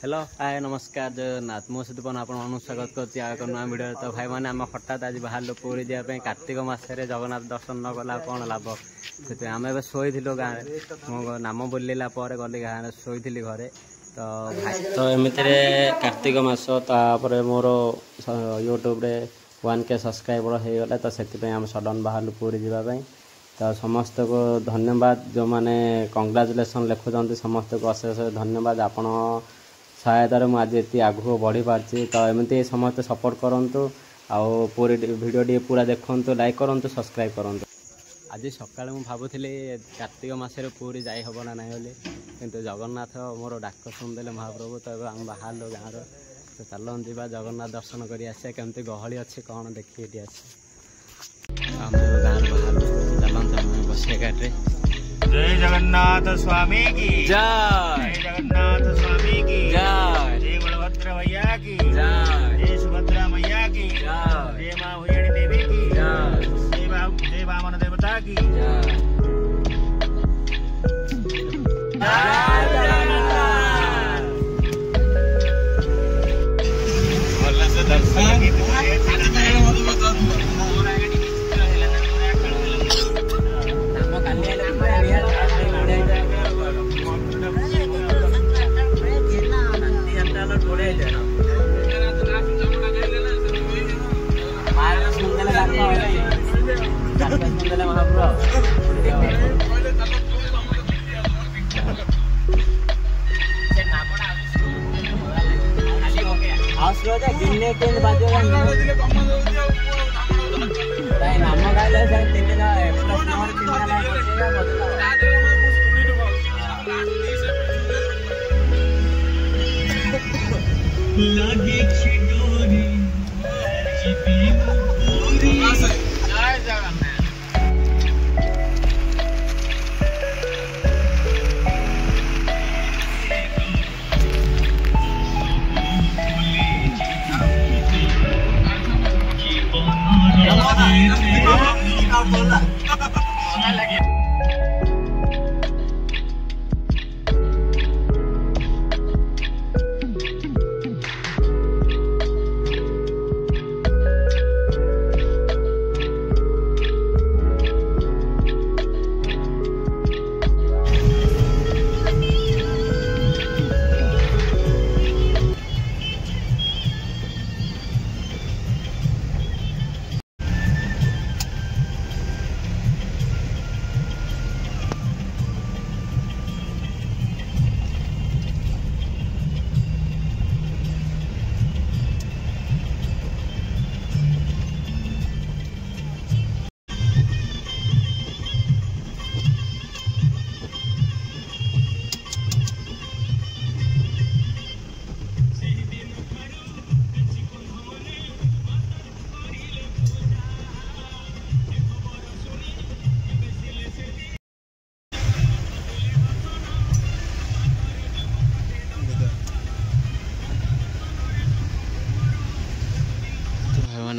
Hello hi नमस्कार जगन्नाथ मो सहित आपन स्वागत कर नुआ भिडियो। तो भाई मैंने आम हठात आज बाहर पूरी जावाई कार्तिक मसरे जगन्नाथ दर्शन न कला कौन लाभ से आम ए शोलु गाँव मो नाम बोलला गली गाँव शोली घरे। तो एमती कार्तिक मास मोर यूट्यूब 1K सब्सक्राइबर हो गला। तो से आम सडन बाहर पूरी जावाई। तो समस्त को धन्यवाद जो मैंने कंग्राचुलेसन लिखुं समस्त को अशेष धन्यवाद। आपण सहायतार मुझे आगू बढ़ी पार्टी। तो एमती समस्त सपोर्ट करूँ आउ पूरी वीडियो पूरा देखूँ लाइक करूँ सब्सक्राइब करूँ। आज सका मुझे भावुली कार्तिक मसरे पूरी जाई हम ना नहीं बोली किंतु जगन्नाथ मोर डाक शुणिदेले महाप्रभु। तो आम बाहर गाँव तो चलो जा जगन्नाथ दर्शन कर आसा केमती गहली अच्छे कौन देखिए आस आम गाँव बाहर चलते बसिया गाड़ी। जय जगन्नाथ स्वामी की जय, जय जगन्नाथ स्वामी की जय, जय बलभद्र भैया की जय, जय सुभद्रा मैया की जय, जय माँ हुयणी देवी की जय, जय वामन देवता की जय। गिन्ने के बाजू नाम गाइले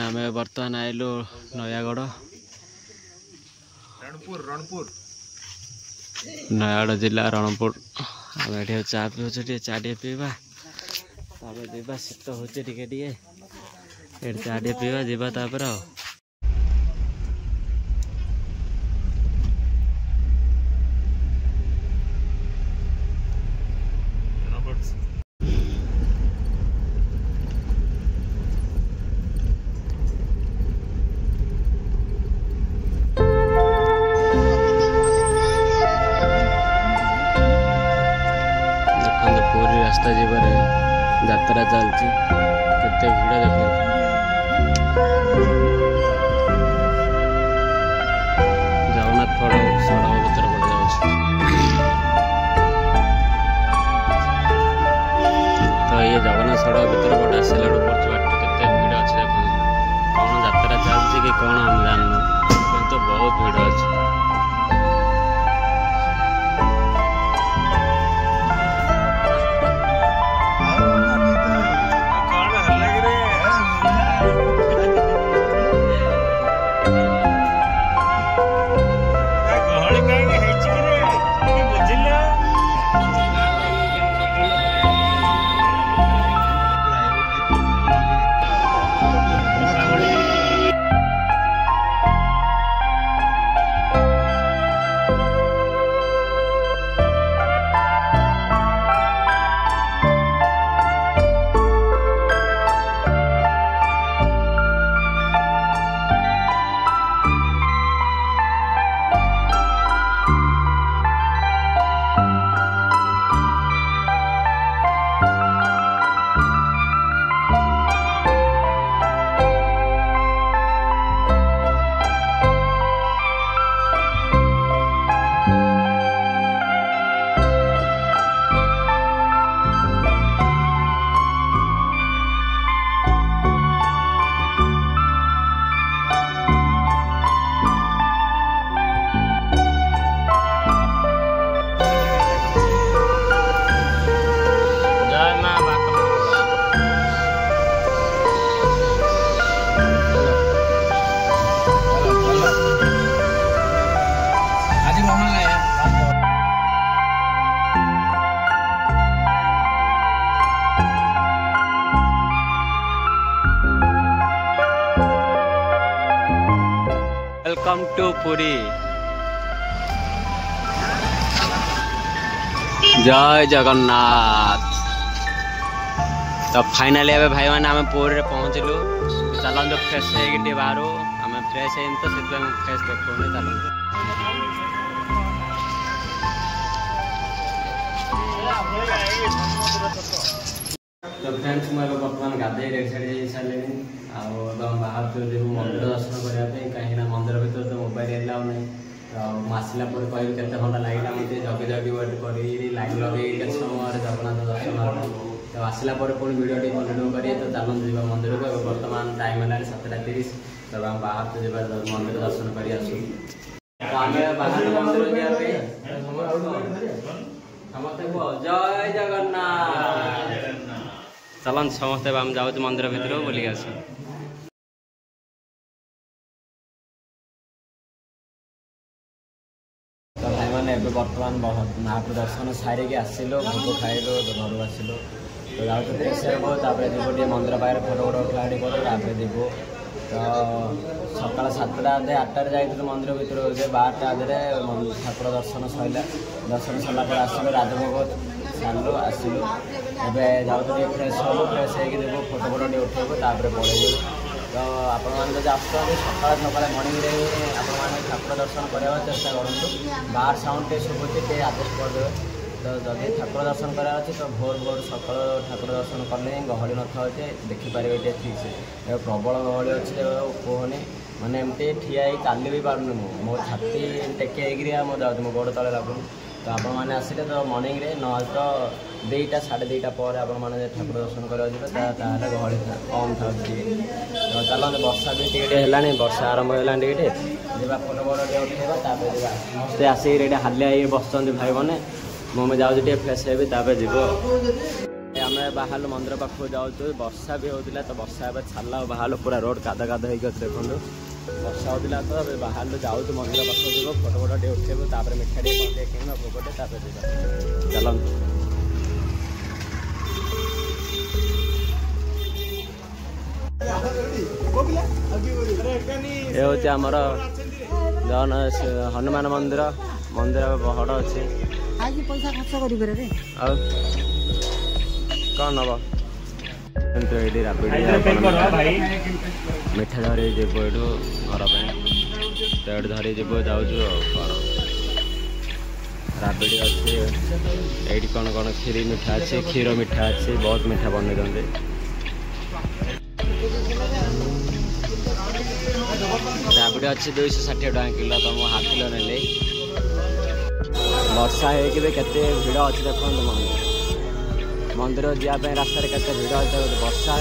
आम बर्तमान आइलु नयागढ़ नयागढ़ जिला रणपुर। आम ये चा पीछे चा टे पीवा जा शीत हो चा टे पीवा जापर रास्ता जीवन यात्रा चलती केते भिड़ देखो। जगन्नाथ सड़क भीतर पड़ जाऊँ तो ये जगन्नाथ सड़क भीतर पड़ आसला पड़े बाट केते भिड़ अच्छे देखो। कौन यात्रा चलती कि कौन हम जानू किंतु बहुत भिड़ अच्छे। Welcome to Puri. जय जगन्नाथ। तो फाइनाली ए भाई मैंने आम पुरी रे पहुँचलु। चलते फ्रेश है बाहर आम फ्रेश है तो फ्रेश देखो चलते। तो फ्रेंड्स मुझे बर्तमान गाधे रेड साइड सारे बाहर जो मंदिर दर्शन करने कहीं मंदिर भर तो मोबाइल एलाउ नहीं। तो आसला कह के घंटा लगे मत जगे जगे वेट कर लाइन लगे केत समय जगन्नाथ दर्शन। तो आसला पुणी वीडियो कंटिन्यू करिए। तो चलते जा मंदिर को बर्तमान टाइम है 7:30। तो बाहर तो जा मंदिर दर्शन कर आसू। तो आम बाहर मंदिर जाए समस्ते जय जगन्नाथ। चलन समस्ते आम जाऊँ मंदिर भितर बुलिक आस। तो भाई मैंने बर्तमान महाप्रभु दर्शन सारिक आसिलु भोग खाइलु घर आसिलु। तो जाऊँ फ्रेश जीव टे मंदिर पाखे फोटो फोटो उठा उठी करूँ जीवु। तो सकाल 7टा 8टार जाइलु मंदिर भितर 12टा ठाकुर दर्शन सरला। दर्शन सरला आसिलु राजभोग सारू आसिलु। एवं जाऊँ फ्रेश हूँ फ्रेश हो फोटो फोटो टे उठेबू पलैबू। तो आपण मैंने आसुँच सकाल सकाल मर्णिंग आपने ठाकुर दर्शन करने चेष्टा करूँ। बाहर साउंड टे शुभुचे टे आडजस्ट करदे। तो जदि ठाकुर दर्शन करार अच्छे तो भोर भोर सकाल ठाकुर दर्शन कले गहली न था देखिपारे ठीक से। प्रबल गहली अच्छे कहनी मैंने एमती ठिया चली भी पार्नि मो छाती टेक मो जाऊँ मो गोड़ तले लगुनि। तो आपने आसिले तो मर्णिंग ना तो 2टा 2:30 पर आपने ठाकुर दर्शन करा गहली कम था। तो चलते वर्षा भी टे वर्षा आरंभ है जा फोटो फोटो टे उठेगा आसिक ये हालिया बस भाई मैंने मुझे जाऊँ फ्रेश है जीव। आम बाहर मंदिर पाखक जाऊँ वर्षा भी होता। तो वर्षा ए छाला बाहर पूरा रोड कादा कादा हो देखो वर्षा होता। तो बाहर जाऊँ मंदिर पाखक जीव फोटो फोटो टे उठेबू मिठा टे किण भोगटे चल। ये हूँ आमर जन हनुमान मंदिर मंदिर बड़ अच्छे पैसा खर्च कर कौन नब मिठा धरी जीव यू घर पर धरी जीव जाऊँ राबड़ी अच्छे ये कौन कौन खीरी मिठा अच्छे क्षीर मिठा अच्छे बहुत मिठा बन राबड़ी अच्छे 260 टका किलो। तो मुझे हाफ किलो ने वर्षा होके केते भिड़ अच्छे देखो मंदिर जावाई रास्ता केते भिड़ अच्छे वर्षा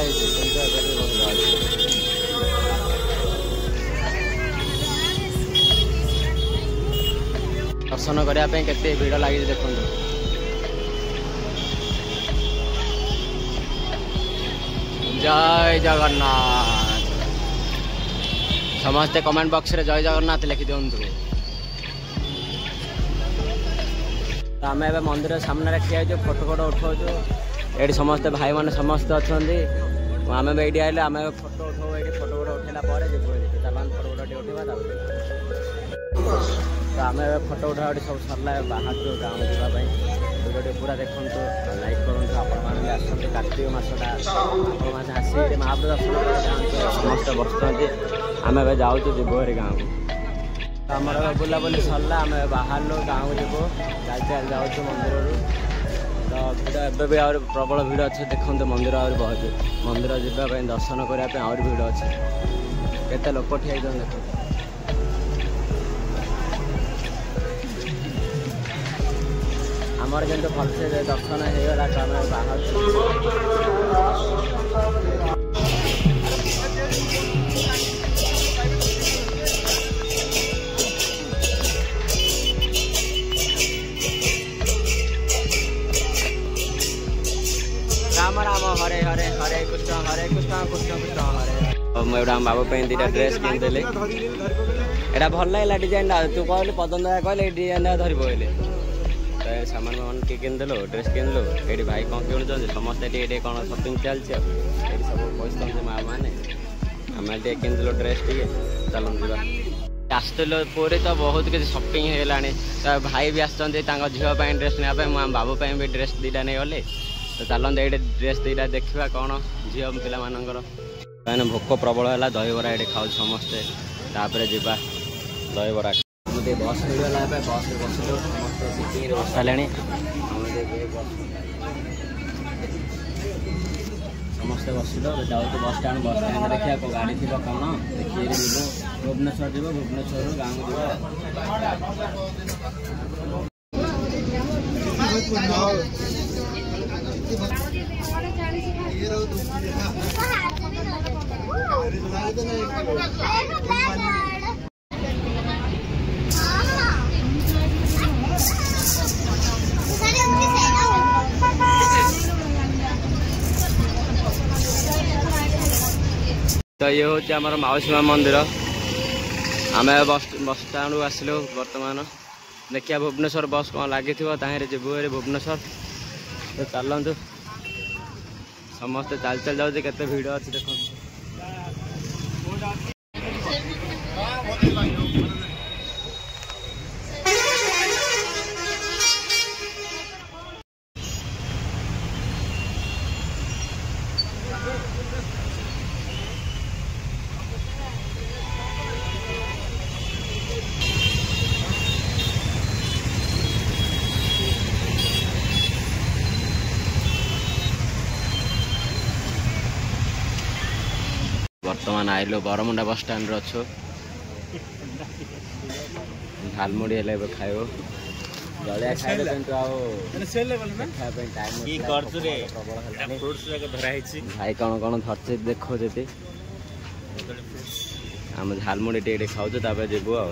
दर्शन करने केते भिड़ लगी देखो। जय जगन्नाथ। समस्ते कमेंट बॉक्स रे जय जगन्नाथ लिखि दिंतु। तो आम ए मंदिर सामने ठिया फोटो फोटो उठाऊ ये समस्ते भाई मैंने समस्ते अच्छा आम ये आए आम फोटो उठाऊ ये फोटो फोटो उठेला चलान फोटो फोटो टे उठा। तो आम फोटो उठा उठी सब सरला बाहर गाँव जावाई भिडियो पूरा देखो लाइक करूँ। आपण मैंने कार्तिक मसटा आसी महाप्रभु दर्शन समस्त बसुँच आम ए जाऊँ जीव हरी गाँव को। आमर बुलाबुली सरला आम बाहर गाँव जीव जाऊँ मंदिर। तो भिड़ एवं भी प्रबल भिड़ अच्छे देखते मंदिर आहरी बहुत मंदिर जावाई दर्शन करने आहरी भिड़ अच्छे केते लोक ठिया देख। आमर जब भलसे दर्शन होगा तो आम बाहर राम राम हरे हरे हरे कृष्ण कृष्ण कृष्ण हरे। मुझे आम बाबू 2टा ड्रेस किनदेली यहाँ भल लगे डिजाइन तू कहलु पदन दादा कहले डिजाइन धर पड़े तो सामान मान किए किनदेलु ड्रेस किनलु ये भाई कौन किणुच्च समस्ते ये कौन सपिंग चलती सब पैसा माँ मैंने आम किनदेलु ड्रेस टे चलते जा। आसल पूरी तो बहुत किसी सपिंग हो भाई भी आसते झील ड्रेस नापे बाबू भी ड्रेस दीटा नहीं गले तो चलते ये ड्रेस दीटा देखा कौन झील पिला मैंने भोक प्रबल है दहीबरा ये खाऊ समस्ते तापर जा दहीबरा बस मिलगला बस बसलु समस्त सीटिंग बस सारे समस्ते बसलु जाऊँ बस स्टाण देखा गाड़ी थी कौन देखिए जीव भुवनेश्वर जीव भुवनेश्वर गाँव तो ये हूँ आम माउसी माँ मंदिर आम बस स्टाण आसलु बर्तमान देखिए भुवनेश्वर बस कौन लगी जीवु भुवनेश्वर तो चलतु समस्ते चल चल जाऊँ केते भिड़ अच्छी देख बर्तमान आइलु बरमुंडा बस स्टाण अच्छु झालमुड़ी हेल्ले खाइब जलिया खाइले भाई कौन कौन धरचे देखो जी आम झालमुड़ी टे खाऊ जीवु आ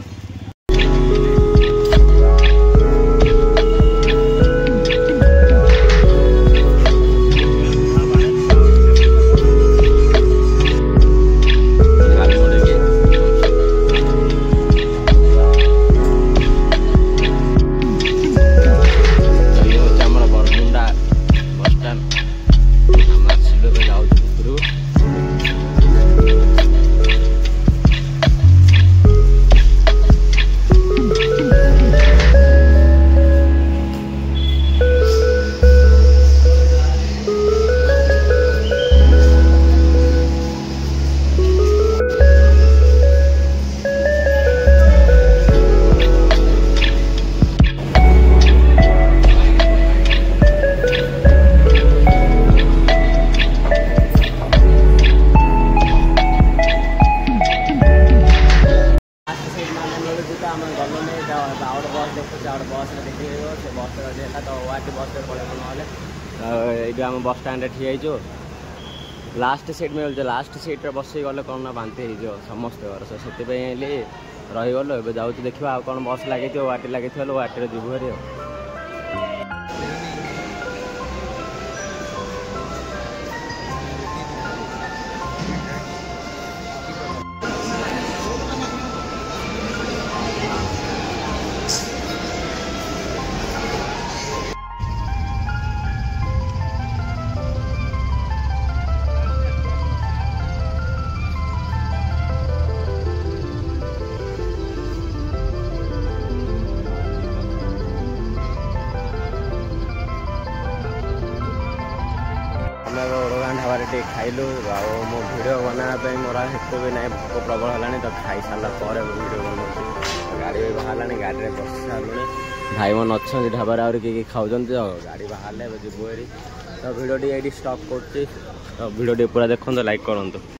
आम बस स्टाण ठिया लास्ट सीट मिलते लास्ट सीट बस गले कौन ना बांति हो समस्त से रहीगलु ए जाऊँ देखा कौन बस लगे वाटी लगे वाटी जीवु हरी ढाबे खाइलु मो भिडियो बनाया मोर हेतु भी ना भोक प्रबल है तो खाई सारा पर भिडियो बना गाड़ी भी बाहर गाड़ी में बस सारे भाई मन अच्छा ढाबार आगे किए खाऊँ तो गाड़ी बाहर जीवु तो भिडियो ये स्टॉप कर भिडियो पूरा देखो लाइक करूँ।